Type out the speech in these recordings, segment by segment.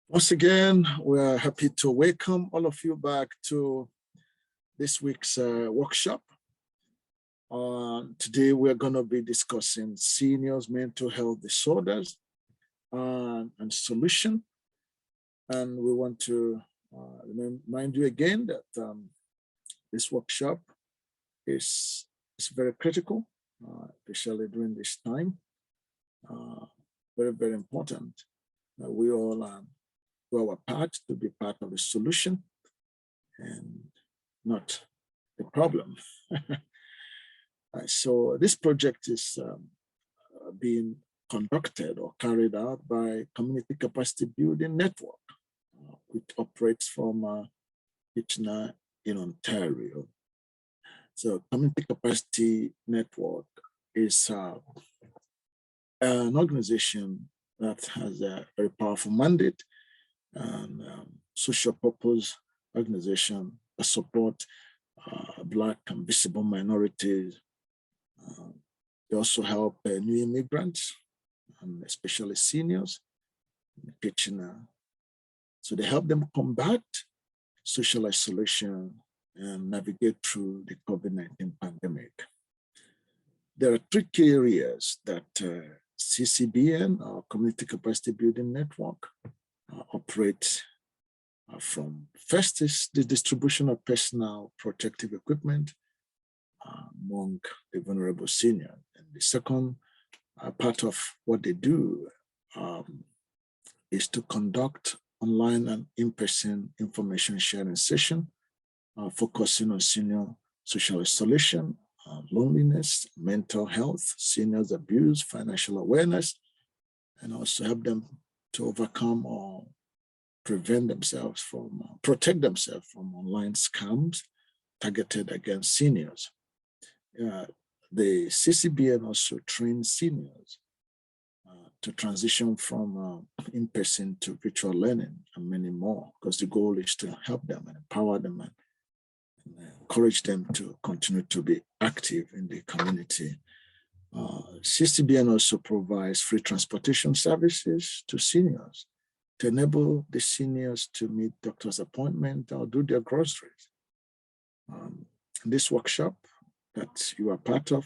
Once again, we're happy to welcome all of you back to this week's workshop. Today, we're going to be discussing seniors' mental health disorders and solution. And we want to remind you again that this workshop is very critical, especially during this time. Very, very important that we all do our part to be part of the solution and not the problem. So this project is being conducted or carried out by Community Capacity Building Network, which operates from Kitchener in Ontario. So Community Capacity Network is an organization that has a very powerful mandate and social purpose organization that support Black and visible minorities. They also help new immigrants and especially seniors in Kitchener. So they help them combat social isolation and navigate through the COVID-19 pandemic. There are three key areas that CCBN, our Community Capacity Building Network, operate from. First is the distribution of personal protective equipment among the vulnerable seniors. And the second part of what they do is to conduct online and in-person information sharing session, focusing on senior social isolation, loneliness, mental health, seniors abuse, financial awareness, and also help them to overcome or protect themselves from online scams targeted against seniors. The CCBN also trains seniors to transition from in-person to virtual learning and many more, because the goal is to help them and empower them and encourage them to continue to be active in the community. CCBN also provides free transportation services to seniors to enable the seniors to meet doctor's appointment or do their groceries. This workshop that you are part of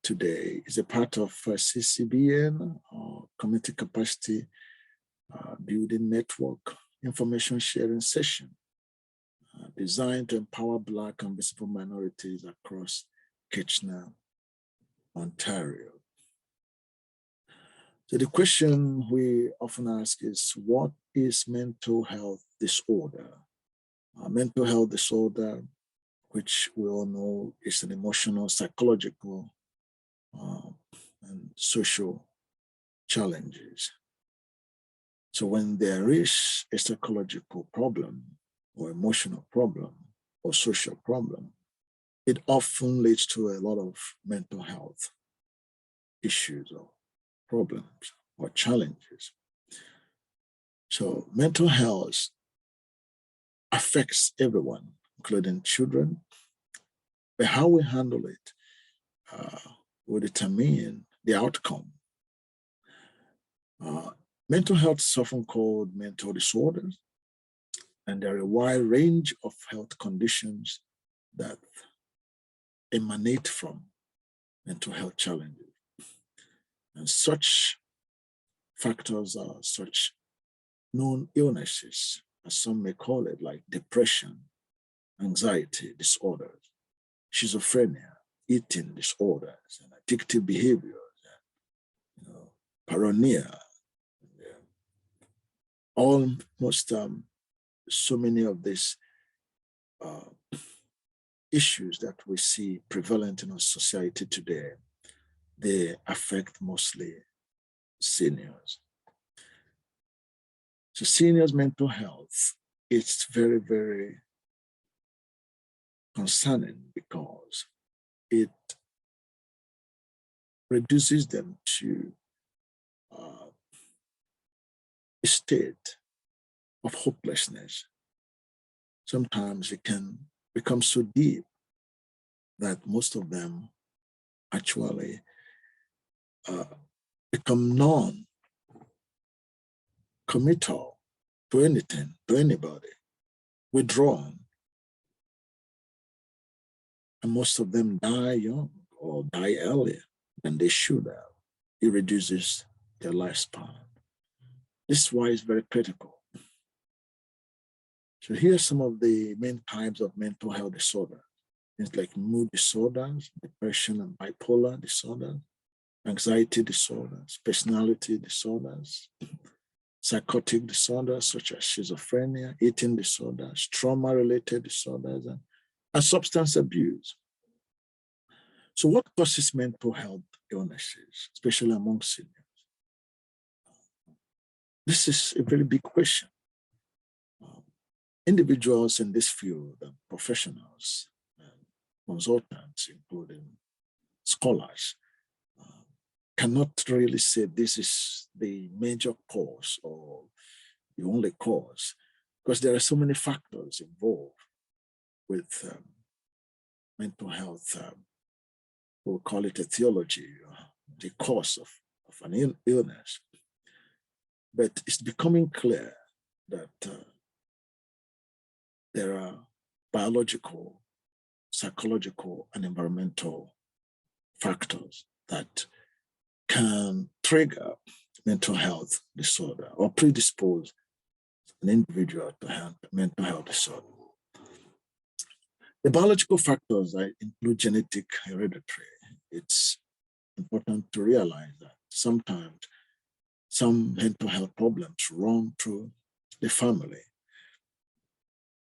today is a part of CCBN, or Community Capacity Building Network information sharing session designed to empower Black and visible minorities across Kitchener, Ontario. So the question we often ask is, what is mental health disorder? Mental health disorder, which we all know is an emotional, psychological, and social challenges. So when there is a psychological problem or emotional problem or social problem, it often leads to a lot of mental health issues or problems or challenges. So mental health affects everyone, including children, but how we handle it will determine the outcome. Mental health is often called mental disorders, and there are a wide range of health conditions that emanate from mental health challenges. And such factors are such known illnesses, as some may call it, like depression, anxiety disorders, schizophrenia, eating disorders, and addictive behaviors, and, paranoia. Almost so many of these issues that we see prevalent in our society today, they affect mostly seniors. So seniors' mental health, it's very, very concerning because it reduces them to a state of hopelessness. Sometimes it can become so deep that most of them actually become non-committal to anything, to anybody, withdrawn. And most of them die young or die earlier than they should have. It reduces their lifespan. This is why it's very critical. So here are some of the main types of mental health disorder. Things like mood disorders, depression and bipolar disorder, anxiety disorders, personality disorders, psychotic disorders such as schizophrenia, eating disorders, trauma-related disorders, and substance abuse. So what causes mental health illnesses, especially among seniors? This is a very big question. Individuals in this field, and professionals, and consultants, including scholars, cannot really say this is the major cause or the only cause, because there are so many factors involved with mental health. We'll call it a theology, the cause of an illness. But it's becoming clear that there are biological, psychological, and environmental factors that can trigger mental health disorder or predispose an individual to have mental health disorder. The biological factors include genetic, hereditary. It's important to realize that sometimes some mental health problems run through the family,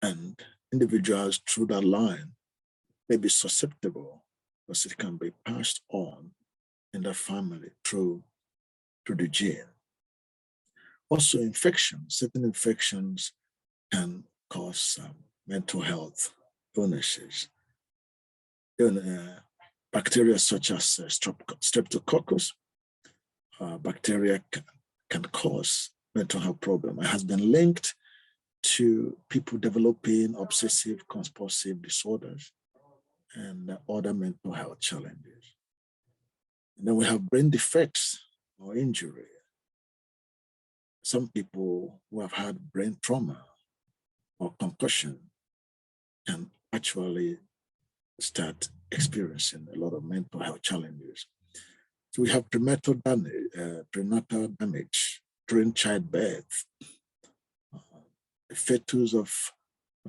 and individuals through that line may be susceptible because it can be passed on in the family through the gene. Also, infections, certain infections can cause mental health illnesses. Bacteria such as streptococcus bacteria can cause mental health problems. It has been linked to people developing obsessive compulsive disorders and other mental health challenges. And then we have brain defects or injury. Some people who have had brain trauma or concussion can actually start experiencing a lot of mental health challenges. So we have prenatal damage during childbirth. The fetus of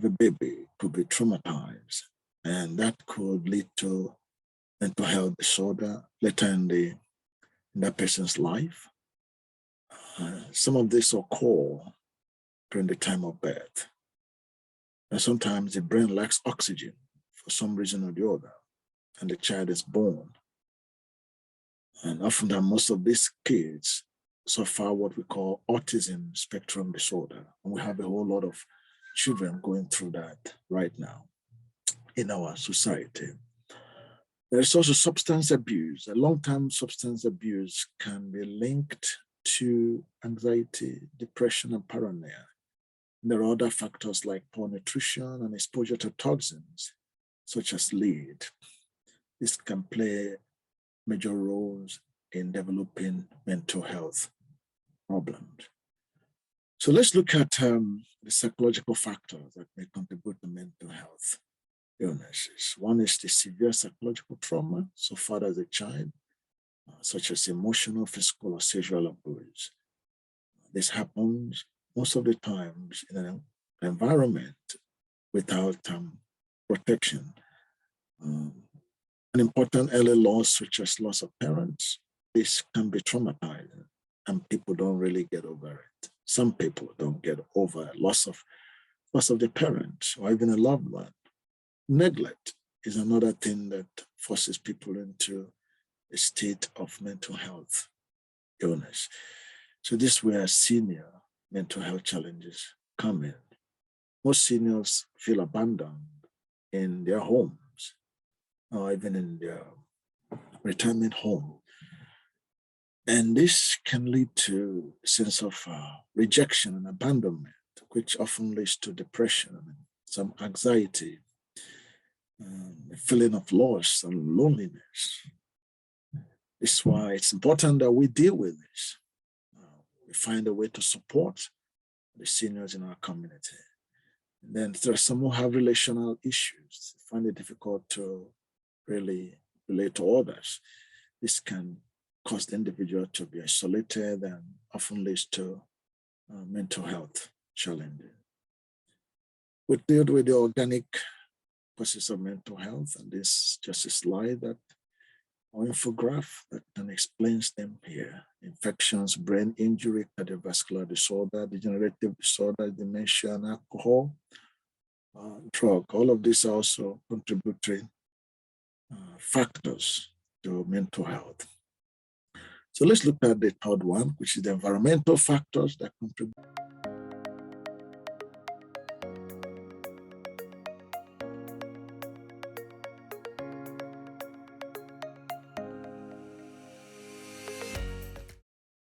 a baby could be traumatized, and that could lead to mental health disorder later in that person's life. Some of this occur during the time of birth. And sometimes the brain lacks oxygen for some reason or the other, and the child is born. And often most of these kids suffer what we call autism spectrum disorder. And we have a whole lot of children going through that right now in our society. There is also substance abuse. A long-term substance abuse can be linked to anxiety, depression, and paranoia. And there are other factors like poor nutrition and exposure to toxins, such as lead. This can play major roles in developing mental health problems. So let's look at the psychological factors that may contribute to mental health illnesses. One is the severe psychological trauma suffered as a child, such as emotional, physical, or sexual abuse. This happens most of the times in an environment without protection. An important early loss, such as loss of parents, this can be traumatizing, and people don't really get over it. Some people don't get over loss of the parent or even a loved one. Neglect is another thing that forces people into a state of mental health illness. So this is where senior mental health challenges come in. Most seniors feel abandoned in their homes or even in their retirement home. And this can lead to a sense of rejection and abandonment, which often leads to depression and some anxiety, a feeling of loss and loneliness. This is why it's important that we deal with this. We find a way to support the seniors in our community. And then there are some who have relational issues, find it difficult to really relate to others. This can cause the individual to be isolated and often leads to mental health challenges. We deal with the organic causes of mental health, and this is just a slide that or infograph that can explain them here. Infections, brain injury, cardiovascular disorder, degenerative disorder, dementia, and alcohol, drug. All of these are also contributory factors to mental health. So let's look at the third one, which is the environmental factors that contribute.